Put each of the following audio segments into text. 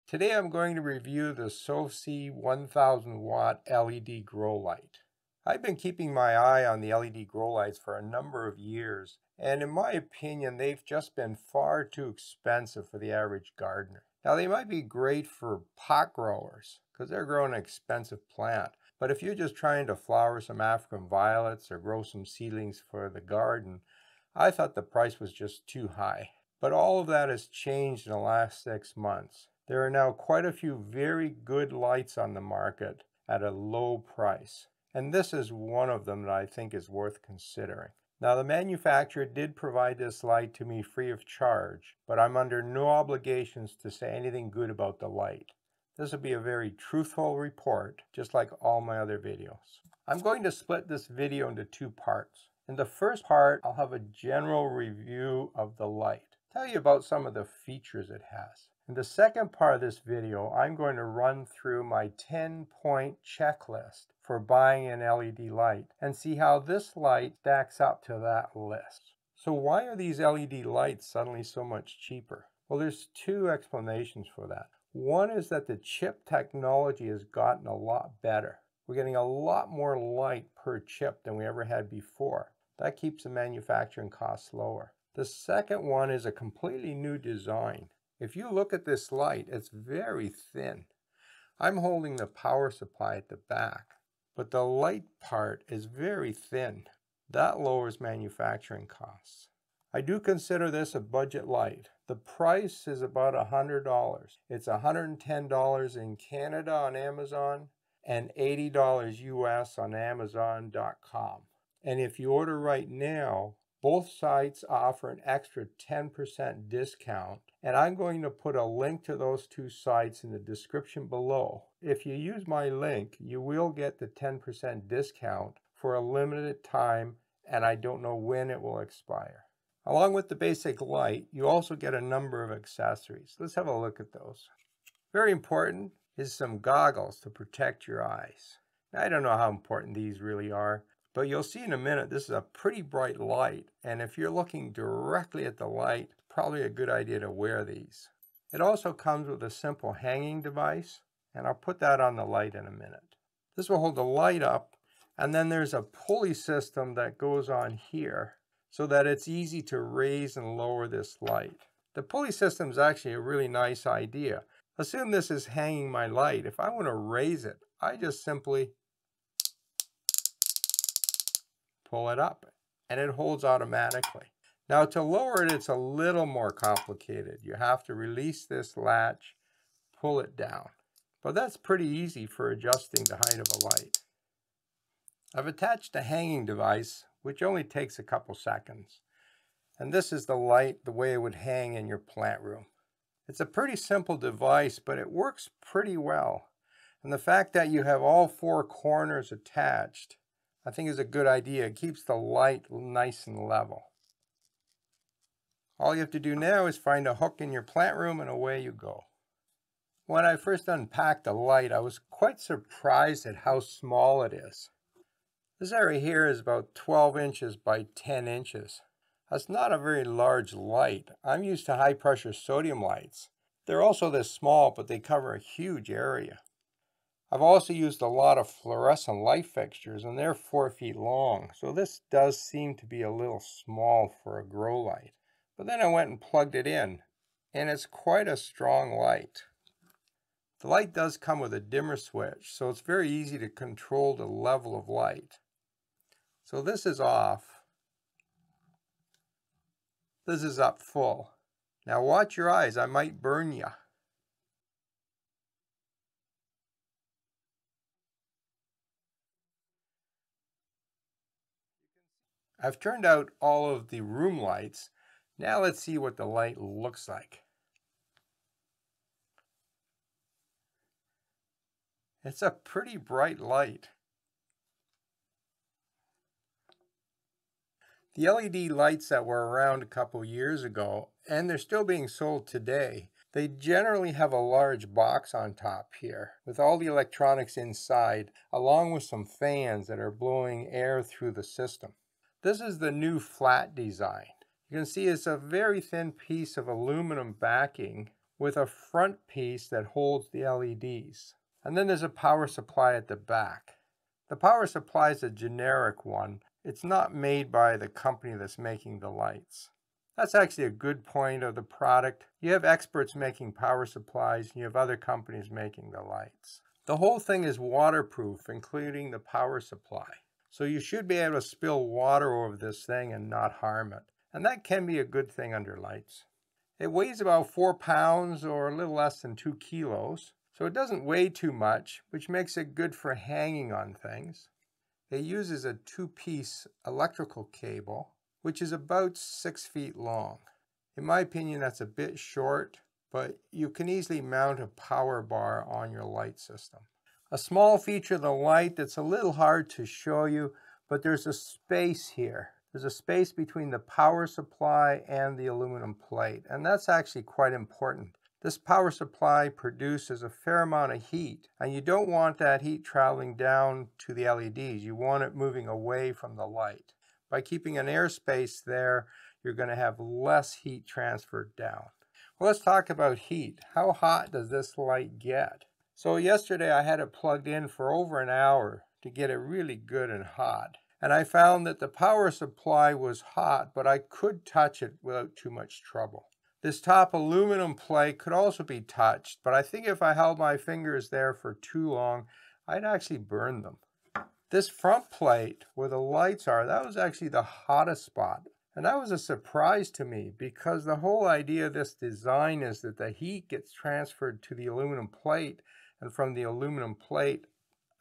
Today I'm going to review the Soevsi 1000 watt LED grow light. I've been keeping my eye on the LED grow lights for a number of years, and in my opinion they've just been far too expensive for the average gardener. Now they might be great for pot growers because they're growing an expensive plant, but if you're just trying to flower some African violets or grow some seedlings for the garden, I thought the price was just too high. But all of that has changed in the last 6 months. There are now quite a few very good lights on the market at a low price. And this is one of them that I think is worth considering. Now the manufacturer did provide this light to me free of charge, but I'm under no obligations to say anything good about the light. This will be a very truthful report, just like all my other videos. I'm going to split this video into 2 parts. In the first part, I'll have a general review of the light, tell you about some of the features it has. In the second part of this video, I'm going to run through my 10-point checklist for buying an LED light and see how this light stacks up to that list. So why are these LED lights suddenly so much cheaper? Well, there's 2 explanations for that. One is that the chip technology has gotten a lot better. We're getting a lot more light per chip than we ever had before. That keeps the manufacturing costs lower. The second one is a completely new design. If you look at this light, it's very thin. I'm holding the power supply at the back, but the light part is very thin. That lowers manufacturing costs. I do consider this a budget light. The price is about $100. It's $110 in Canada on Amazon and $80 US on Amazon.com. And if you order right now, both sites offer an extra 10% discount, and I'm going to put a link to those 2 sites in the description below. If you use my link, you will get the 10% discount for a limited time, and I don't know when it will expire. Along with the basic light, you also get a number of accessories. Let's have a look at those. Very important is some goggles to protect your eyes. Now, I don't know how important these really are, but you'll see in a minute this is a pretty bright light, and if you're looking directly at the light, it's probably a good idea to wear these. It also comes with a simple hanging device, and I'll put that on the light in a minute. This will hold the light up, and then there's a pulley system that goes on here so that it's easy to raise and lower this light. The pulley system is actually a really nice idea. Assume this is hanging my light. If I want to raise it, I just simply pull it up and it holds automatically. Now to lower it, it's a little more complicated. You have to release this latch, pull it down. But that's pretty easy for adjusting the height of a light. I've attached a hanging device, which only takes a couple seconds. And this is the light the way it would hang in your plant room. It's a pretty simple device, but it works pretty well. And the fact that you have all 4 corners attached, I think is a good idea. It keeps the light nice and level. All you have to do now is find a hook in your plant room and away you go. When I first unpacked the light, I was quite surprised at how small it is. This area here is about 12 inches by 10 inches. That's not a very large light. I'm used to high pressure sodium lights. They're also this small, but they cover a huge area. I've also used a lot of fluorescent light fixtures, and they're 4 feet long, so this does seem to be a little small for a grow light. But then I went and plugged it in, and it's quite a strong light. The light does come with a dimmer switch, so it's very easy to control the level of light. So this is off. This is up full. Now watch your eyes, I might burn you. I've turned out all of the room lights. Now let's see what the light looks like. It's a pretty bright light. The LED lights that were around a couple years ago, and they're still being sold today, they generally have a large box on top here with all the electronics inside, along with some fans that are blowing air through the system. This is the new flat design. You can see it's a very thin piece of aluminum backing with a front piece that holds the LEDs. And then there's a power supply at the back. The power supply is a generic one. It's not made by the company that's making the lights. That's actually a good point of the product. You have experts making power supplies, and you have other companies making the lights. The whole thing is waterproof, including the power supply. So you should be able to spill water over this thing and not harm it. And that can be a good thing under lights. It weighs about 4 pounds or a little less than 2 kilos. So it doesn't weigh too much, which makes it good for hanging on things. It uses a 2-piece electrical cable, which is about 6 feet long. In my opinion, that's a bit short, but you can easily mount a power bar on your light system. A small feature of the light that's a little hard to show you, but there's a space here. There's a space between the power supply and the aluminum plate, and that's actually quite important. This power supply produces a fair amount of heat, and you don't want that heat traveling down to the LEDs. You want it moving away from the light. By keeping an airspace there, you're going to have less heat transferred down. Well, let's talk about heat. How hot does this light get? So yesterday I had it plugged in for over an hour to get it really good and hot. And I found that the power supply was hot, but I could touch it without too much trouble. This top aluminum plate could also be touched, but I think if I held my fingers there for too long, I'd actually burn them. This front plate where the lights are, that was actually the hottest spot. And that was a surprise to me because the whole idea of this design is that the heat gets transferred to the aluminum plate and from the aluminum plate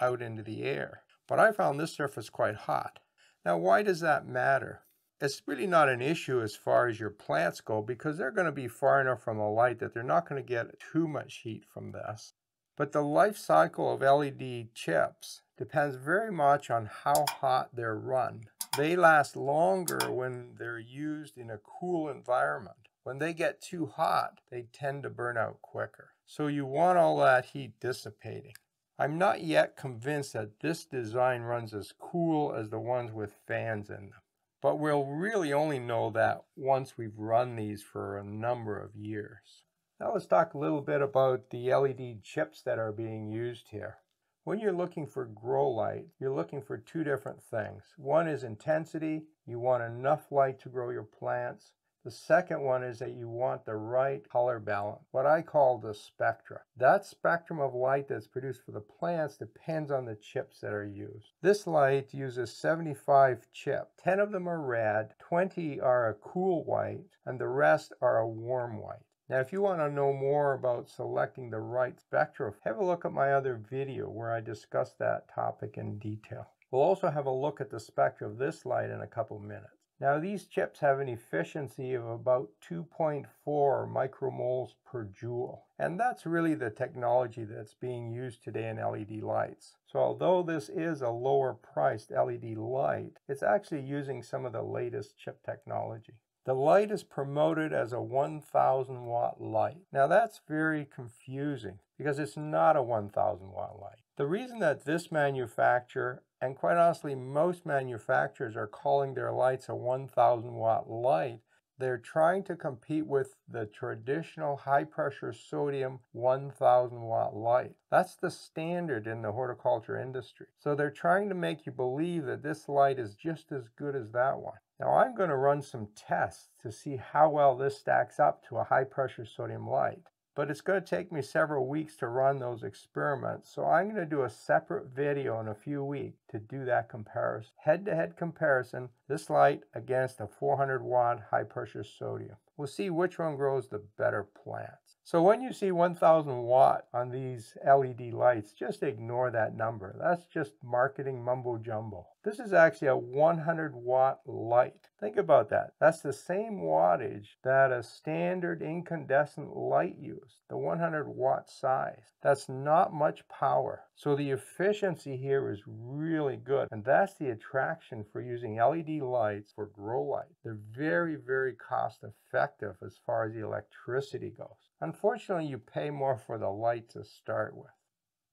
out into the air. But I found this surface quite hot. Now, why does that matter? It's really not an issue as far as your plants go because they're going to be far enough from the light that they're not going to get too much heat from this. But the life cycle of LED chips depends very much on how hot they're run. They last longer when they're used in a cool environment. When they get too hot, they tend to burn out quicker. So you want all that heat dissipating. I'm not yet convinced that this design runs as cool as the ones with fans in them. But we'll really only know that once we've run these for a number of years. Now let's talk a little bit about the LED chips that are being used here. When you're looking for grow light, you're looking for two different things. One is intensity. You want enough light to grow your plants. The second one is that you want the right color balance, what I call the spectra. That spectrum of light that's produced for the plants depends on the chips that are used. This light uses 75 chips. 10 of them are red, 20 are a cool white, and the rest are a warm white. Now, if you want to know more about selecting the right spectrum, have a look at my other video where I discuss that topic in detail. We'll also have a look at the spectra of this light in a couple minutes. Now, these chips have an efficiency of about 2.4 micromoles per joule. And that's really the technology that's being used today in LED lights. So although this is a lower priced LED light, it's actually using some of the latest chip technology. The light is promoted as a 1,000 watt light. Now that's very confusing because it's not a 1,000 watt light. The reason that this manufacturer, and quite honestly most manufacturers, are calling their lights a 1,000 watt light, they're trying to compete with the traditional high pressure sodium 1,000 watt light. That's the standard in the horticulture industry. So they're trying to make you believe that this light is just as good as that one. Now I'm going to run some tests to see how well this stacks up to a high pressure sodium light. But it's going to take me several weeks to run those experiments, so I'm going to do a separate video in a few weeks to do that comparison. Head-to-head comparison, this light against a 400 watt high pressure sodium. We'll see which one grows the better plants. So when you see 1,000 watt on these LED lights, just ignore that number. That's just marketing mumbo jumbo. This is actually a 100 watt light. Think about that. That's the same wattage that a standard incandescent light uses, the 100 watt size. That's not much power. So the efficiency here is really good. And that's the attraction for using LED lights for grow light. They're very, very cost effective as far as the electricity goes. Unfortunately, you pay more for the light to start with.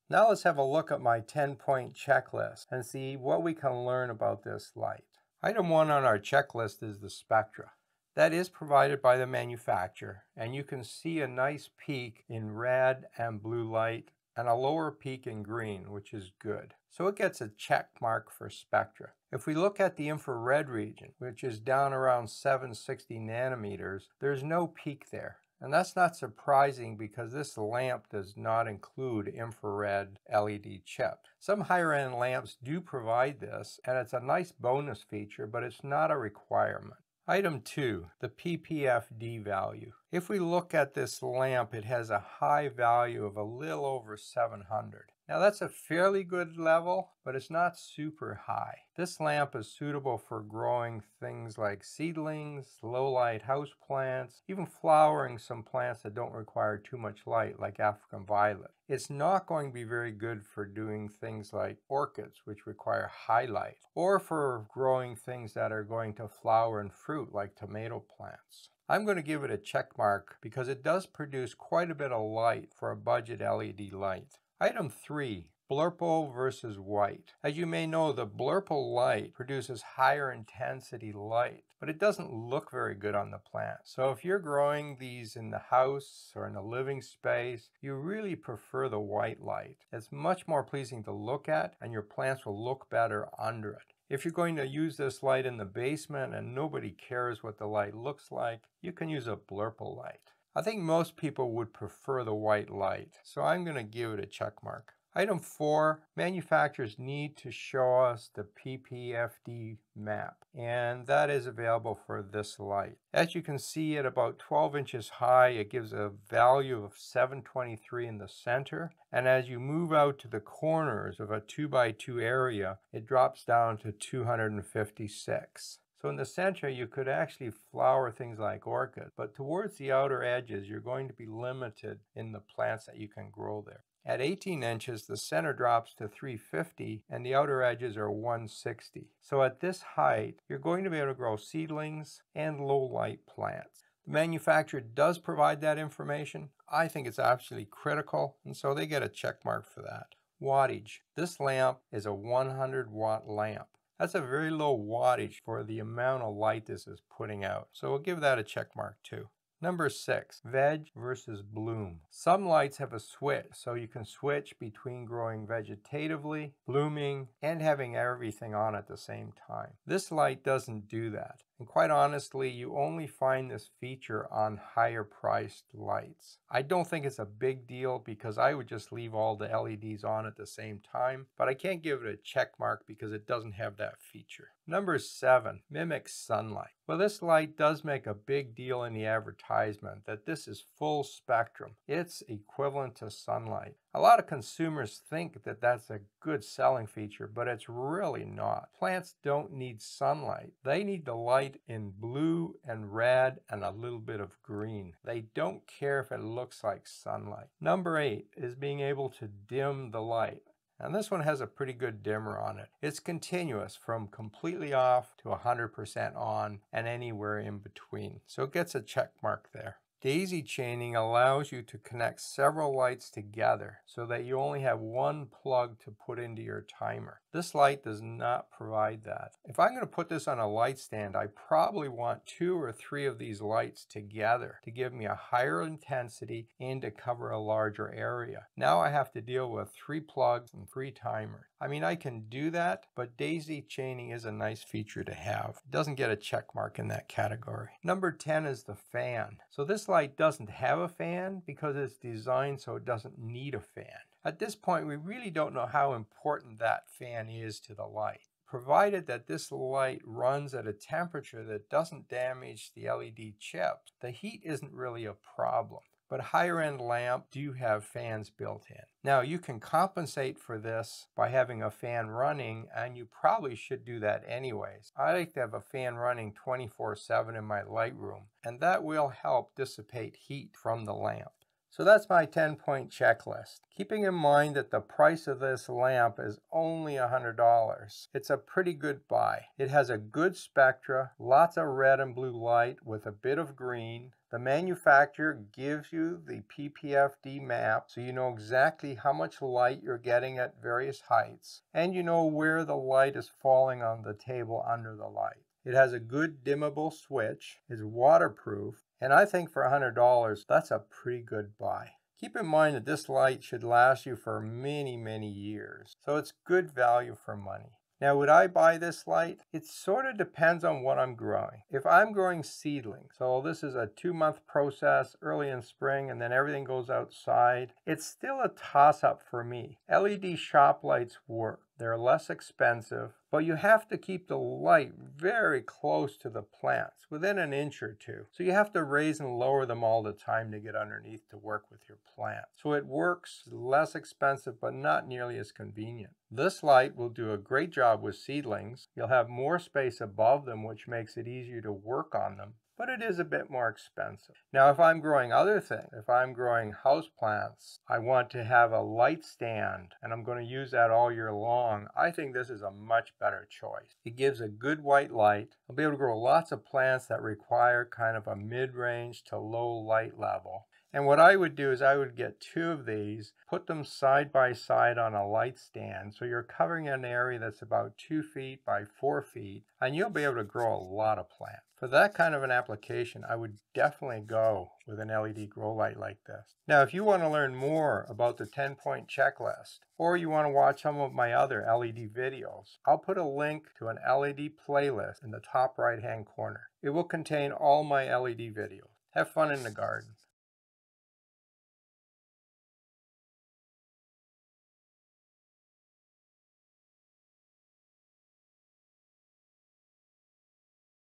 Now let's have a look at my 10-point checklist and see what we can learn about this light. Item 1 on our checklist is the spectra. That is provided by the manufacturer, and you can see a nice peak in red and blue light and a lower peak in green, which is good. So it gets a check mark for spectra. If we look at the infrared region, which is down around 760 nanometers, there's no peak there. And that's not surprising because this lamp does not include infrared LED chip. Some higher end lamps do provide this, and it's a nice bonus feature, but it's not a requirement. Item 2, the ppfd value. If we look at this lamp, it has a high value of a little over 700. Now that's a fairly good level, but it's not super high. This lamp is suitable for growing things like seedlings, low light houseplants, even flowering some plants that don't require too much light like African violet. It's not going to be very good for doing things like orchids, which require high light, or for growing things that are going to flower and fruit like tomato plants. I'm going to give it a check mark because it does produce quite a bit of light for a budget LED light. Item 3, Blurple versus white. As you may know, the Blurple light produces higher intensity light, but it doesn't look very good on the plant. So if you're growing these in the house or in a living space, you really prefer the white light. It's much more pleasing to look at, and your plants will look better under it. If you're going to use this light in the basement and nobody cares what the light looks like, you can use a Blurple light. I think most people would prefer the white light, so I'm going to give it a check mark. Item 4, manufacturers need to show us the ppfd map, and that is available for this light. As you can see, at about 12 inches high, it gives a value of 723 in the center, and as you move out to the corners of a 2x2 area, it drops down to 256. So in the center, you could actually flower things like orchids, but towards the outer edges, you're going to be limited in the plants that you can grow there. At 18 inches, the center drops to 350 and the outer edges are 160. So at this height, you're going to be able to grow seedlings and low light plants. The manufacturer does provide that information. I think it's absolutely critical, and so they get a check mark for that. Wattage. This lamp is a 100 watt lamp. That's a very low wattage for the amount of light this is putting out. So we'll give that a check mark too. Number 6, veg versus bloom. Some lights have a switch, so you can switch between growing vegetatively, blooming, and having everything on at the same time. This light doesn't do that. And quite honestly, you only find this feature on higher priced lights. I don't think it's a big deal because I would just leave all the LEDs on at the same time, but I can't give it a check mark because it doesn't have that feature. Number 7, mimics sunlight. Well, this light does make a big deal in the advertisement that this is full spectrum. It's equivalent to sunlight. A lot of consumers think that that's a good selling feature, but it's really not. Plants don't need sunlight. They need the light in blue and red and a little bit of green. They don't care if it looks like sunlight. Number 8 is being able to dim the light. And this one has a pretty good dimmer on it. It's continuous from completely off to 100% on and anywhere in between. So it gets a check mark there. Daisy chaining allows you to connect several lights together so that you only have one plug to put into your timer. This light does not provide that. If I'm going to put this on a light stand, I probably want 2 or 3 of these lights together to give me a higher intensity and to cover a larger area. Now I have to deal with 3 plugs and 3 timers. I mean, I can do that, but daisy chaining is a nice feature to have. It doesn't get a check mark in that category. Number 10 is the fan. So this light doesn't have a fan because it's designed so it doesn't need a fan. At this point, we really don't know how important that fan is to the light. Provided that this light runs at a temperature that doesn't damage the LED chips, the heat isn't really a problem. But higher end lamps do have fans built in. Now you can compensate for this by having a fan running, and you probably should do that anyways. I like to have a fan running 24/7 in my lightroom, and that will help dissipate heat from the lamp. So that's my 10-point checklist. Keeping in mind that the price of this lamp is only $100. It's a pretty good buy. It has a good spectra, lots of red and blue light with a bit of green. The manufacturer gives you the ppfd map so you know exactly how much light you're getting at various heights, and you know where the light is falling on the table under the light. It has a good dimmable switch, is waterproof, and I think for $100, that's a pretty good buy. Keep in mind that this light should last you for many, many years, so it's good value for money. Now, would I buy this light? It sort of depends on what I'm growing. If I'm growing seedlings, so this is a 2-month process early in spring and then everything goes outside, it's still a toss-up for me. LED shop lights work. They're less expensive, but you have to keep the light very close to the plants, within an inch or two. So you have to raise and lower them all the time to get underneath to work with your plant. So it works, less expensive, but not nearly as convenient. This light will do a great job with seedlings. You'll have more space above them, which makes it easier to work on them, but it is a bit more expensive. Now, if I'm growing other things, if I'm growing houseplants, I want to have a light stand, and I'm going to use that all year long, I think this is a much better choice. It gives a good white light. I'll be able to grow lots of plants that require kind of a mid-range to low light level. And what I would do is I would get 2 of these, put them side by side on a light stand, so you're covering an area that's about 2 feet by 4 feet, and you'll be able to grow a lot of plants. For that kind of an application, I would definitely go with an LED grow light like this. Now, if you want to learn more about the 10-point checklist, or you want to watch some of my other LED videos, I'll put a link to an LED playlist in the top right-hand corner. It will contain all my LED videos. Have fun in the garden.